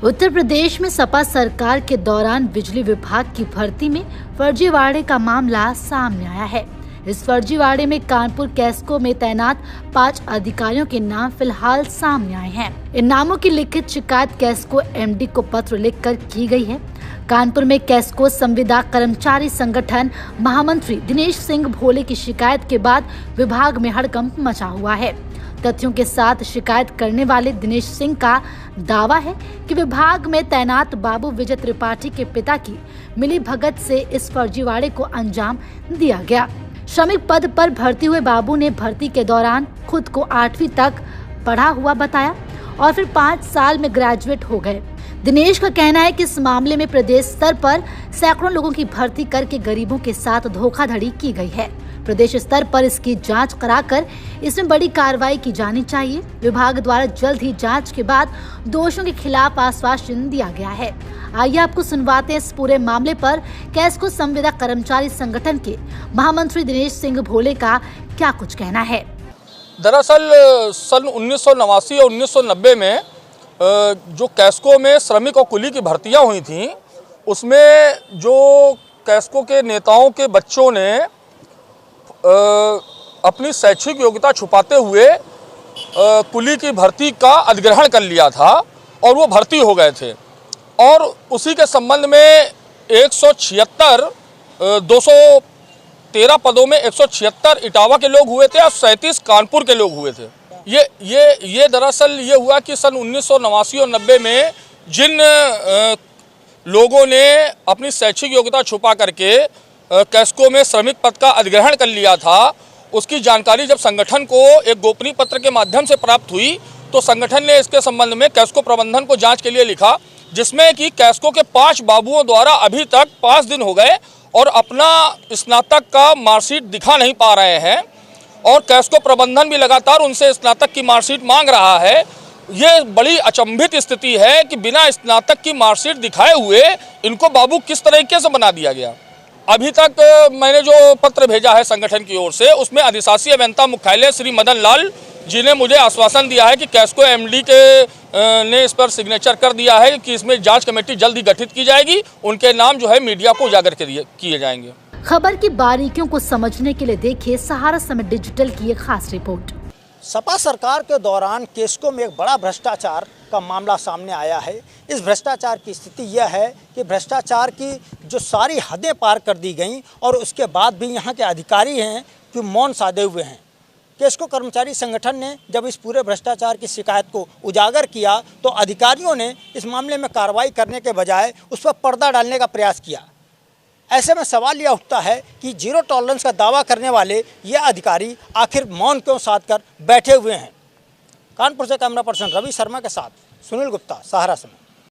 उत्तर प्रदेश में सपा सरकार के दौरान बिजली विभाग की भर्ती में फर्जीवाड़े का मामला सामने आया है। इस फर्जीवाड़े में कानपुर कैस्को में तैनात 5 अधिकारियों के नाम फिलहाल सामने आए हैं। इन नामों की लिखित शिकायत कैस्को एमडी को पत्र लिखकर की गई है। कानपुर में कैस्को संविदा कर्मचारी संगठन महामंत्री दिनेश सिंह भोले की शिकायत के बाद विभाग में हड़कंप मचा हुआ है। तथ्यों के साथ शिकायत करने वाले दिनेश सिंह का दावा है कि विभाग में तैनात बाबू विजय त्रिपाठी के पिता की मिलीभगत से इस फर्जीवाड़े को अंजाम दिया गया। श्रमिक पद पर भर्ती हुए बाबू ने भर्ती के दौरान खुद को 8वीं तक पढ़ा हुआ बताया और फिर 5 साल में ग्रेजुएट हो गए। दिनेश का कहना है कि इस मामले में प्रदेश स्तर पर सैकड़ों लोगों की भर्ती करके गरीबों के साथ धोखाधड़ी की गई है। प्रदेश स्तर पर इसकी जांच कराकर इसमें बड़ी कार्रवाई की जानी चाहिए। विभाग द्वारा जल्द ही जांच के बाद दोषियों के खिलाफ आश्वासन दिया गया है। आइए आपको सुनवाते हैं इस पूरे मामले पर कैस्को संविदा कर्मचारी संगठन के महामंत्री दिनेश सिंह भोले का क्या कुछ कहना है। दरअसल सन 1989 और 1990 में जो कैस्को में श्रमिक और कुली की भर्तियां हुई थीं, उसमें जो कैस्को के नेताओं के बच्चों ने अपनी शैक्षिक योग्यता छुपाते हुए कुली की भर्ती का अधिग्रहण कर लिया था और वो भर्ती हो गए थे। और उसी के संबंध में 213 पदों में 176 इटावा के लोग हुए थे और 37 कानपुर के लोग हुए थे। ये दरअसल ये हुआ कि सन 1989 और 90 में जिन लोगों ने अपनी शैक्षिक योग्यता छुपा करके कैस्को में श्रमिक पद का अधिग्रहण कर लिया था, उसकी जानकारी जब संगठन को एक गोपनीय पत्र के माध्यम से प्राप्त हुई तो संगठन ने इसके संबंध में कैस्को प्रबंधन को जांच के लिए लिखा, जिसमें कि कैस्को के 5 बाबुओं द्वारा अभी तक 5 दिन हो गए और अपना स्नातक का मार्कशीट दिखा नहीं पा रहे हैं और कैस्को प्रबंधन भी लगातार उनसे स्नातक की मार्कशीट मांग रहा है। ये बड़ी अचंभित स्थिति है कि बिना स्नातक की मार्कशीट दिखाए हुए इनको बाबू किस तरीके से बना दिया गया। अभी तक मैंने जो पत्र भेजा है संगठन की ओर से, उसमें अधिशासी अभियंता मुख्यालय श्री मदन लाल जी ने मुझे आश्वासन दिया है कि कैस्को एमडी ने इस पर सिग्नेचर कर दिया है कि इसमें जांच कमेटी जल्द ही गठित की जाएगी। उनके नाम जो है मीडिया को उजागर किए जाएंगे। खबर की बारीकियों को समझने के लिए देखिए सहारा समय डिजिटल की एक खास रिपोर्ट। सपा सरकार के दौरान कैस्को में एक बड़ा भ्रष्टाचार का मामला सामने आया है। इस भ्रष्टाचार की स्थिति यह है कि भ्रष्टाचार की जो सारी हदें पार कर दी गई और उसके बाद भी यहाँ के अधिकारी हैं कि मौन साधे हुए हैं। कैस्को कर्मचारी संगठन ने जब इस पूरे भ्रष्टाचार की शिकायत को उजागर किया तो अधिकारियों ने इस मामले में कार्रवाई करने के बजाय उस पर पर्दा डालने का प्रयास किया। ऐसे में सवाल यह उठता है कि जीरो टॉलरेंस का दावा करने वाले ये अधिकारी आखिर मौन क्यों साध कर बैठे हुए हैं। कानपुर से कैमरा पर्सन रवि शर्मा के साथ सुनील गुप्ता, सहारा समय।